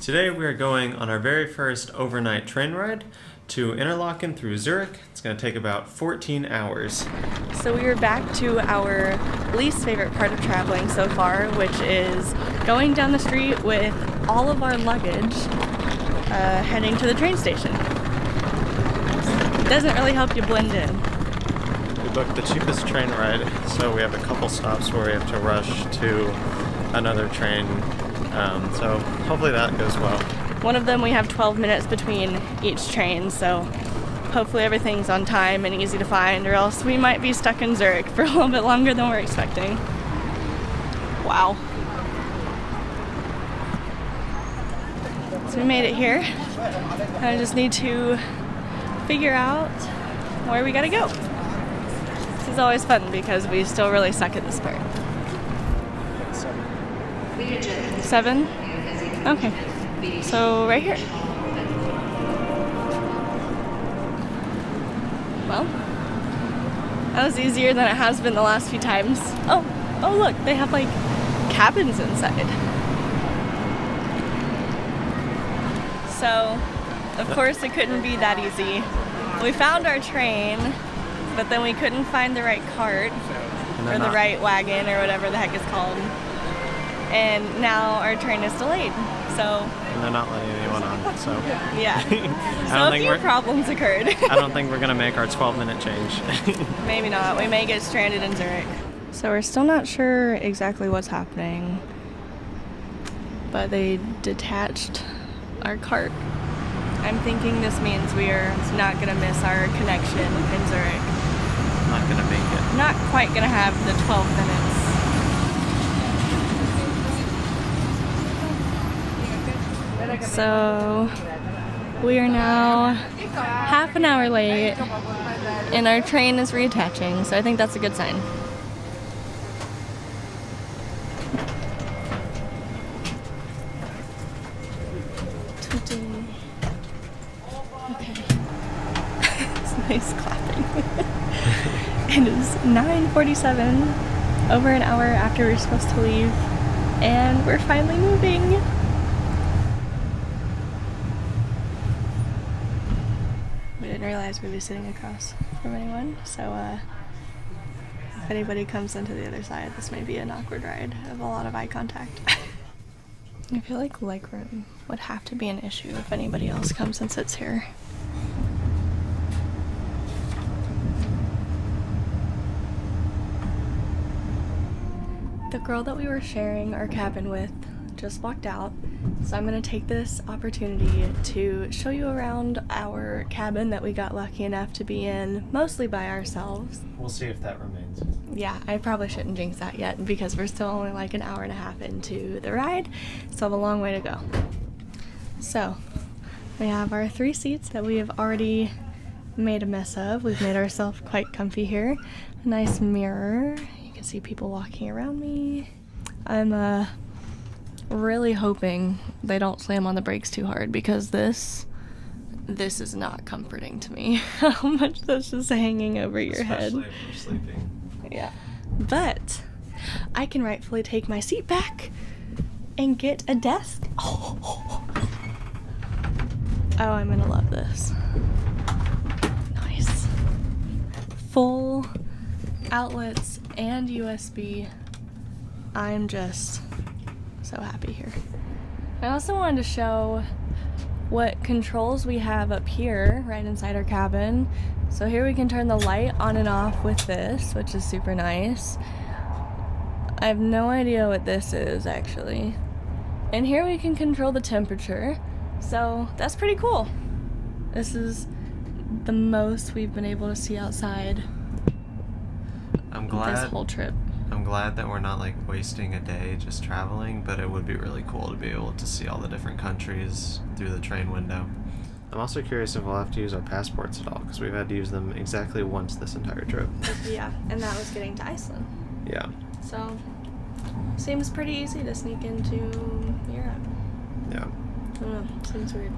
Today we are going on our very first overnight train ride to Interlaken through Zurich. It's going to take about 14 hours. So we are back to our least favorite part of traveling so far, which is going down the street with all of our luggage heading to the train station. It doesn't really help you blend in. We booked the cheapest train ride, so we have a couple stops where we have to rush to another train. So hopefully that goes well. One of them we have 12 minutes between each train, so hopefully everything's on time and easy to find, or else we might be stuck in Zurich for a little bit longer than we're expecting. Wow. So we made it here. I just need to figure out where we gotta go. This is always fun because we still really suck at this part. 7? Okay. So right here. Well, that was easier than it has been the last few times. Oh look, they have like cabins inside. So, of course it couldn't be that easy. We found our train, but then we couldn't find the right cart or the right wagon or whatever the heck it's called. And now our train is delayed. So And they're not letting anyone on, so yeah. So a few problems occurred. I don't think we're gonna make our 12-minute change. Maybe not. We may get stranded in Zurich. So we're still not sure exactly what's happening, but they detached our cart. I'm thinking this means we are not gonna miss our connection in Zurich. Not gonna make it. Not quite gonna have the 12 minutes. So we are now half an hour late and our train is reattaching, so I think that's a good sign. Okay. It's nice clapping. It is 9:47, over an hour after we're supposed to leave, and we're finally moving. We didn't realize we'd be sitting across from anyone, so if anybody comes into the other side, this may be an awkward ride of a lot of eye contact. I feel like legroom would have to be an issue if anybody else comes and sits here. The girl that we were sharing our cabin with just walked out, so I'm going to take this opportunity to show you around our cabin that we got lucky enough to be in mostly by ourselves. We'll see if that remains. Yeah, I probably shouldn't jinx that yet because we're still only like an hour and a half into the ride, so I have a long way to go. So, we have our 3 seats that we have already made a mess of. We've made ourselves quite comfy here. A nice mirror. You can see people walking around me. I'm really hoping they don't slam on the brakes too hard because this is not comforting to me. How much that's just hanging over your head. Especially if you're sleeping. Yeah. But I can rightfully take my seat back and get a desk. Oh, I'm gonna love this. Nice. Full outlets and USB. I'm just so happy here. I also wanted to show what controls we have up here right inside our cabin. So here we can turn the light on and off with this, which is super nice. I have no idea what this is actually. And here we can control the temperature. So that's pretty cool. This is the most we've been able to see outside this whole trip. I'm glad that we're not like wasting a day just traveling, but it would be really cool to be able to see all the different countries through the train window. I'm also curious if we'll have to use our passports at all, because we've had to use them exactly once this entire trip. Yeah, and that was getting to Iceland. Yeah. So, seems pretty easy to sneak into Europe. Yeah. I don't know, seems weird.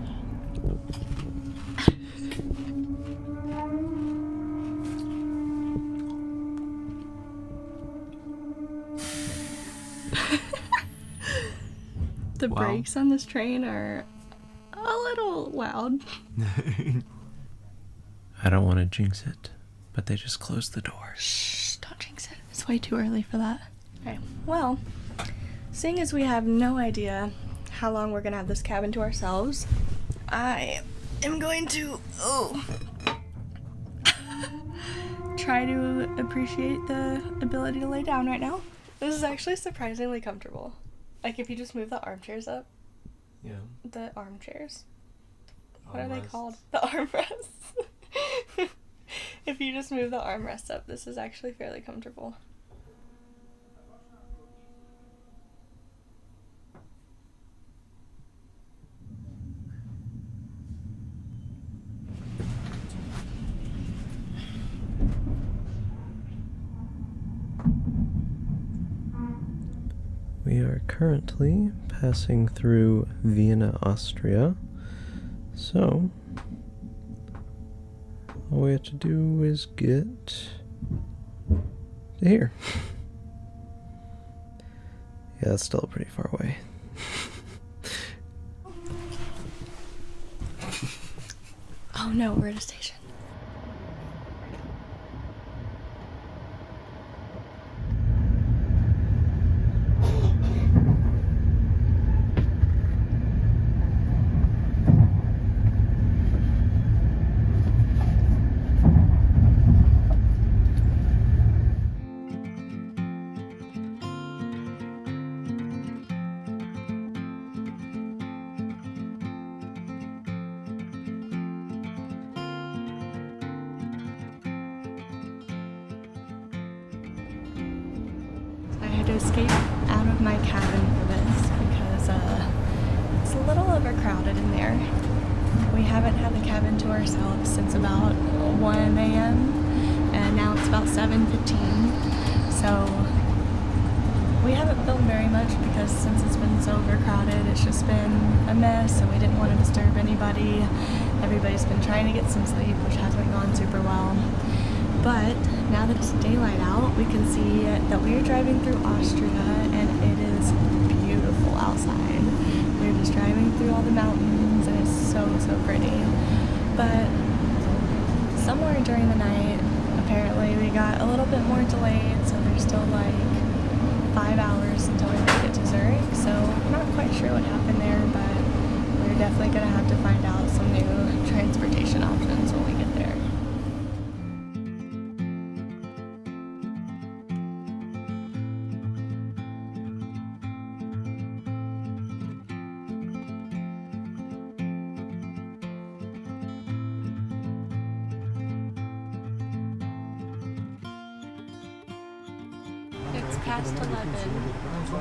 The Wow. brakes on this train are a little loud. I don't want to jinx it, but they just closed the doors. Shh, don't jinx it. It's way too early for that. Okay, well, seeing as we have no idea how long we're gonna have this cabin to ourselves, I am going to try to appreciate the ability to lay down right now. This is actually surprisingly comfortable. Like if you just move the armchairs up. Yeah. The armchairs. What are they Armrests. called? The armrests. If you just move the armrests up, this is actually fairly comfortable. We are currently passing through Vienna, Austria. So, all we have to do is get to here. Yeah, that's still pretty far away. Oh no, we're at a station. I had to escape out of my cabin for this because it's a little overcrowded in there. We haven't had the cabin to ourselves since about 1 a.m. and now it's about 7:15. So we haven't filmed very much because since it's been so overcrowded, it's just been a mess and we didn't want to disturb anybody. Everybody's been trying to get some sleep, which hasn't gone super well. But now that it's daylight out, we can see that we are driving through Austria and it is beautiful outside. We're just driving through all the mountains and it's so, so pretty. But somewhere during the night, apparently we got a little bit more delayed, so there's still like 5 hours until we make it to Zurich. So I'm not quite sure what happened there, but we're definitely going to have to find out some new transportation options when we get there. It's past 11,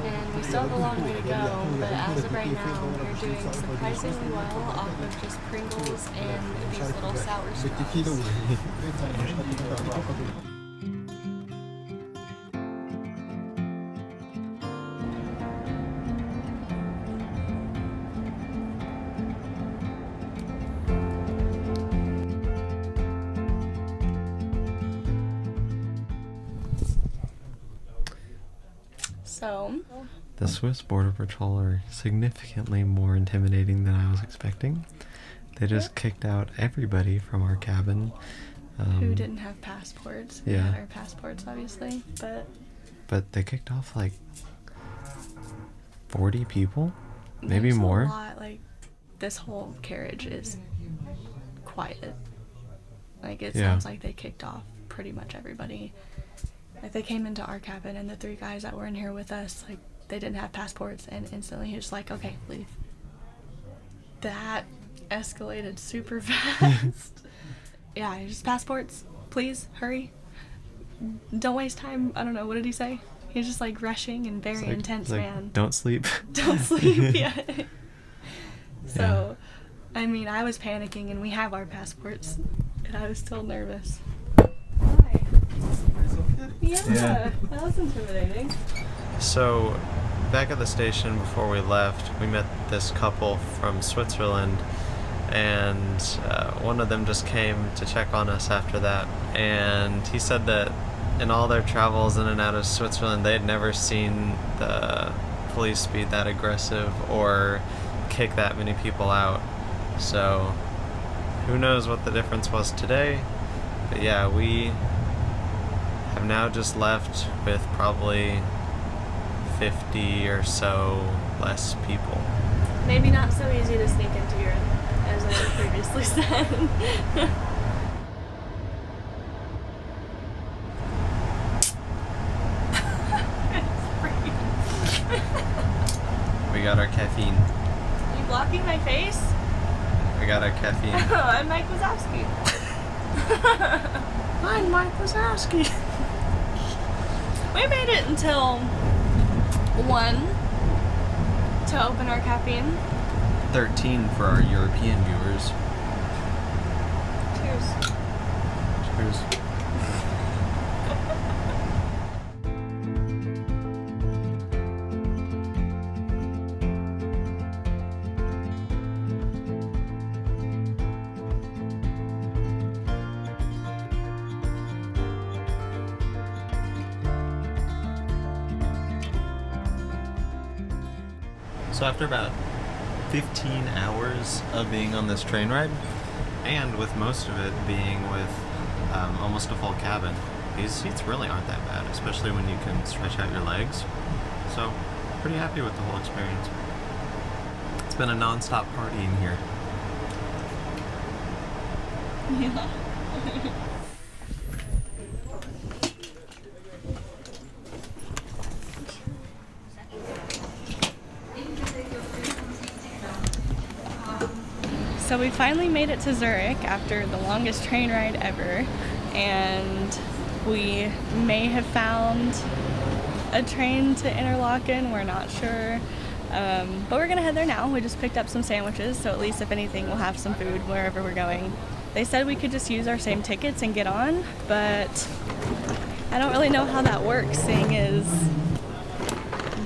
and we still have a long way to go, but as of right now, we're doing surprisingly well off of just Pringles and these little sour straws. So, The Swiss Border Patrol are significantly more intimidating than I was expecting. They just kicked out everybody from our cabin. who didn't have passports. We yeah. had our passports, obviously, But they kicked off like 40 people, maybe there's more. A lot. Like, this whole carriage is quiet. Like, it Yeah. sounds like they kicked off pretty much everybody. Like, they came into our cabin, and the 3 guys that were in here with us, like, they didn't have passports, and instantly he was like, okay, leave. That escalated super fast. Yeah, just passports, please, hurry. Don't waste time. I don't know, what did he say? He was just, like, rushing and very intense, man. Don't sleep. Don't sleep, yeah. So, I mean, I was panicking, and we have our passports, and I was still nervous. Hi. Yeah, that was intimidating. So, back at the station before we left, we met this couple from Switzerland, and one of them just came to check on us after that, and he said that in all their travels in and out of Switzerland, they had never seen the police speed that aggressive or kick that many people out. So who knows what the difference was today. But yeah, we have now just left with probably 50 or so less people. Maybe not so easy to sneak into Europe, as I previously said. We got our caffeine. Are you blocking my face? We got our caffeine. I'm Mike Wazowski. I'm Mike Wazowski. We made it until 1 to open our caffeine. 13 for our European viewers. Cheers. Cheers. So after about 15 hours of being on this train ride, and with most of it being with almost a full cabin, these seats really aren't that bad, especially when you can stretch out your legs. So, pretty happy with the whole experience. It's been a non-stop party in here. Yeah. So we finally made it to Zurich after the longest train ride ever, and we may have found a train to Interlaken, we're not sure, but we're gonna head there now. We just picked up some sandwiches, so at least if anything we'll have some food wherever we're going. They said we could just use our same tickets and get on, but I don't really know how that works, seeing as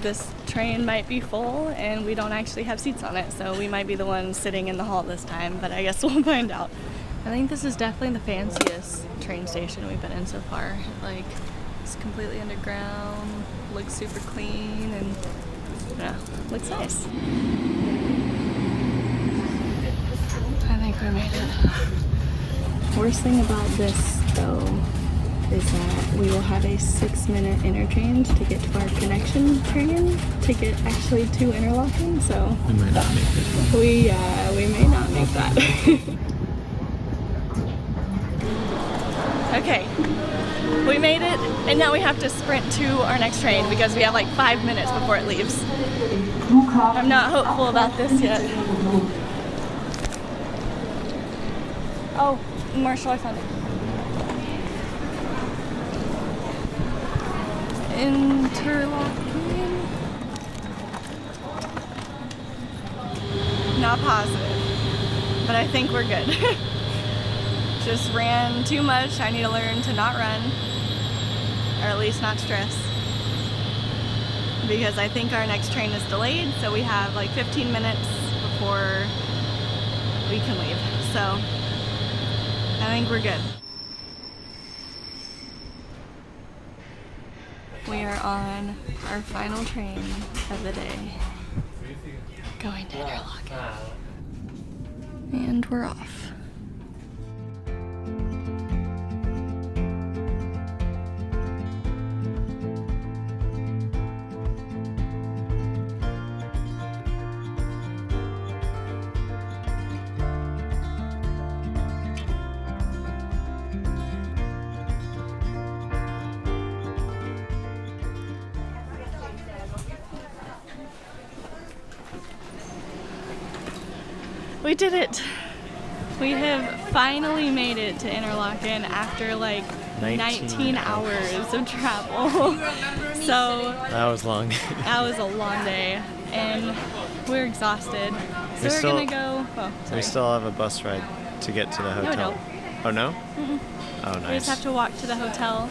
this train might be full and we don't actually have seats on it, so we might be the ones sitting in the hall this time, but I guess we'll find out. I think this is definitely the fanciest train station we've been in so far. Like, it's completely underground, looks super clean, and yeah, looks nice. I think we made it. Worst thing about this though is that we will have a 6-minute interchange to get to our connection train to get actually to Interlaken, so We might not make it. we may not make that. Okay, we made it, and now we have to sprint to our next train because we have like 5 minutes before it leaves. I'm not hopeful about this yet. Oh, Marshall, I found it. Interlaken? Not positive, but I think we're good. Just ran too much. I need to learn to not run, or at least not stress, because I think our next train is delayed, so we have like 15 minutes before we can leave. So I think we're good. We are on our final train of the day, going to Interlaken, and we're off. We did it! We have finally made it to Interlaken after like 19 hours of travel. So That was long. that was a long day, and we're exhausted. So we're gonna go. Oh, sorry. We still have a bus ride to get to the No, we hotel. don't. Oh no? Oh, We nice. just have to walk to the hotel.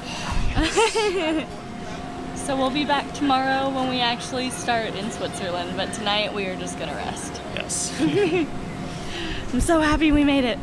So we'll be back tomorrow when we actually start in Switzerland, but tonight we are just gonna rest. Yes. I'm so happy we made it.